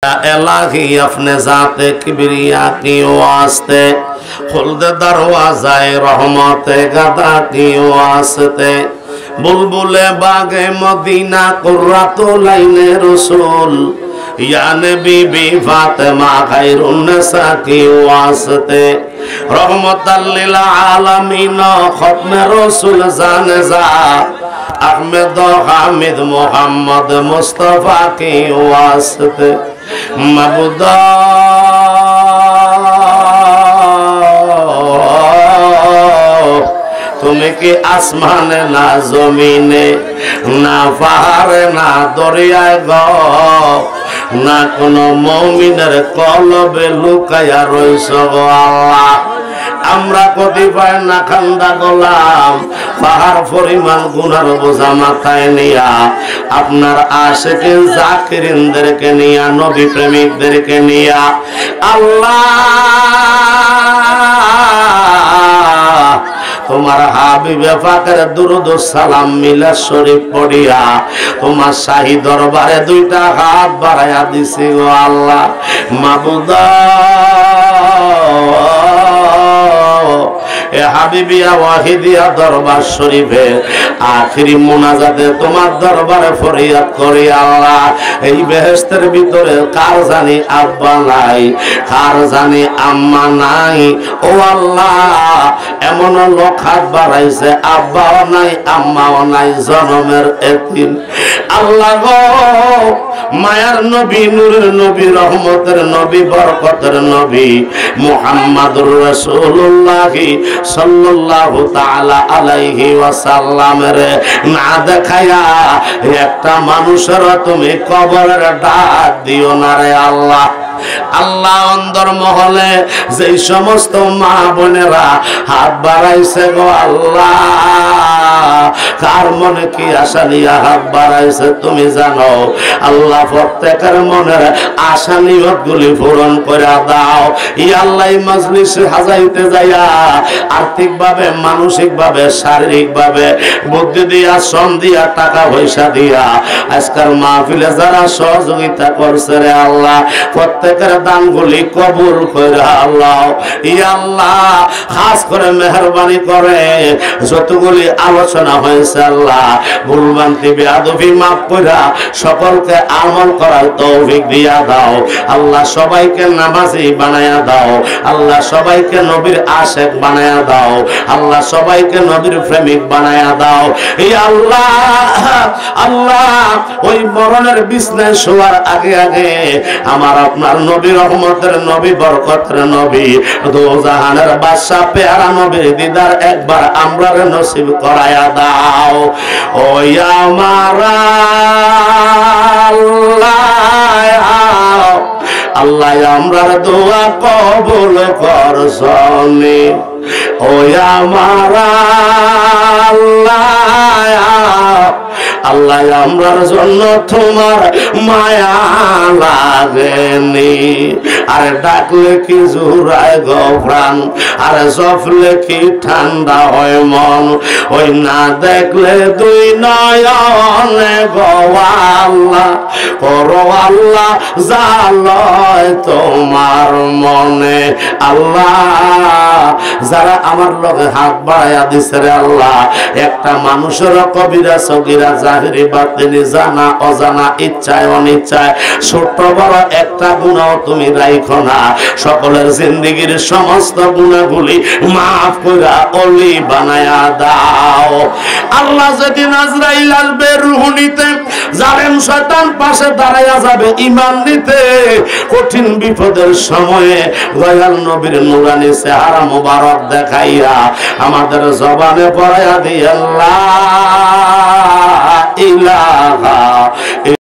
इलाही अपने ज़ाते किबरिया की वास्ते खुल्द दरवाज़ाए रहमते गदा की वास्ते बुलबुले बागे मदीना कुर्रतुल आइने रसूल या नबी बी फातिमा खैरुन निसा की वास्ते रहमतल लिल आलमीन खत्म रसूल जानज़ा अहमद हामिद मोहम्मद मुस्तफा की वास्ते मबुदा तुम्हें कि आसमाने ना जमीने ना पहाड़े ना दरियाए गो ना कोनो मुमिनेर कलबे लुकाया रइছো गो आल्लाह আমরা কতিপয় না খান্দা গোলাম পাহাড় পরিমাণ গুনার বোঝা মাথায় নিয়া আপনার আশিকে জাকিরিনদেরকে নিয়া নবী প্রেমিকদেরকে নিয়া আল্লাহ তোমার হাবিবে পাকের দুরূদ ও সালাম মিলাদ শরীফ পড়িয়া তোমার শাহী দরবারে দুইটা হাত বাড়ায়া দিছি গো আল্লাহ মাবুদা হাবিবিয়া ওয়াহিদিয়া দরবার শরীফে আখিরি মুনাজাতে তোমার দরবারে ফরিয়াদ করি আল্লাহ এই বেহেশতের ভিতরে কার জানি আব্বা নাই কার জানি আম্মা নাই ও আল্লাহ এমন লোক হাত বাড়াইছে আব্বাও নাই আম্মাও নাই জনমের এতিম আল্লাহ গো মায়ার নবী নূরের নবী রহমতের নবী বরকতের নবী মুহাম্মাদুর রাসূলুল্লাহ সাল্লাল্লাহু তাআলা আলাইহি ওয়াসাল্লামের না দেখায়া একটা মানুষের তুমি কবরের ডাক দিও না রে আল্লাহ আল্লাহ অন্দর মহলে যে সমস্ত মা বোনেরা হাত বাড়াইছে গো আল্লাহ কার মনে কি আশা নিয়ে হাত বাড়াইছে তুমি জানো আল্লাহ প্রত্যেকের মনের আশা নিয়ত গুলি পূরণ করে দাও ই আল্লাহ মজলিসে হাজাইতে যাইয়া আর্থিক ভাবে মানসিক ভাবে শারীরিক ভাবে বুদ্ধি দিয়া শ্রম দিয়া টাকা পয়সা দিয়া আজকের মাহফিলে যারা সহযোগিতা করছে রে আল্লাহ প্রত্যেকের দানগুলি কবুল করে আল্লাহ ই আল্লাহ খাস করে মেহেরবানি করে যতগুলি আলোচনা হয়েছে আল্লাহ ভুলভ্রান্তি বেয়াদবি মাফ করে সকলকে আমল করার তৌফিক দিয়া দাও আল্লাহ সবাইকে নামাজি বানায়া দাও আল্লাহ সবাইকে নবীর আশিক বানায়া দাও আল্লাহ সবাইকে নবীর প্রেমিক বানায়া দাও এই আল্লাহ আল্লাহ ওই মরণের বিছনায় শোয়ার আগে আগে আমার আপনার নবী রহমতের নবী বরকতের নবী দোজাহানের বাদশা পেয়ারা নবীর দিদার একবার আমরারে নসিব করায়া দাও ওই আমার আল্লাহ আমরার দোয়া কবুল করছনি ওই আমার আল্লাহ আমরার জন্য তোমার মায়া লাগেনি আরে ডাকলে কি জুড়ায় গো প্রাণ আরে জপলে কি ঠান্ডা হয় মন ওই না দেখলে দুই নয়নে গো আল্লাহ করো আল্লাহ জালয় তোমার মনে আল্লাহ যারা আমার লগে হাত বাড়াইয়া দিছে রে আল্লাহ একটা মানুষের কবিরা সগীরা জাহিরি বাতিনি জানা অজানা ইচ্ছায় অনিচ্ছায় ছোট বড় একটা গুনাহ তুমি রাখো না সকলের জিন্দেগীর সমস্ত গুনাহগুলি মাফ কইরা ওলি বানায়া দাও আল্লাহ যেদিন আজরাইল আসবে রূহ নিতে জালেম শয়তান পাশে দাঁড়ায়া যাবে ঈমান নিতে কঠিন বিপদের সময়ে দয়াল নবীর নূরানী চেহারা মুবারক দেখাইয়া আমাদের জবানে পড়ায়া দিয়ে আল্লাহ ইলাহা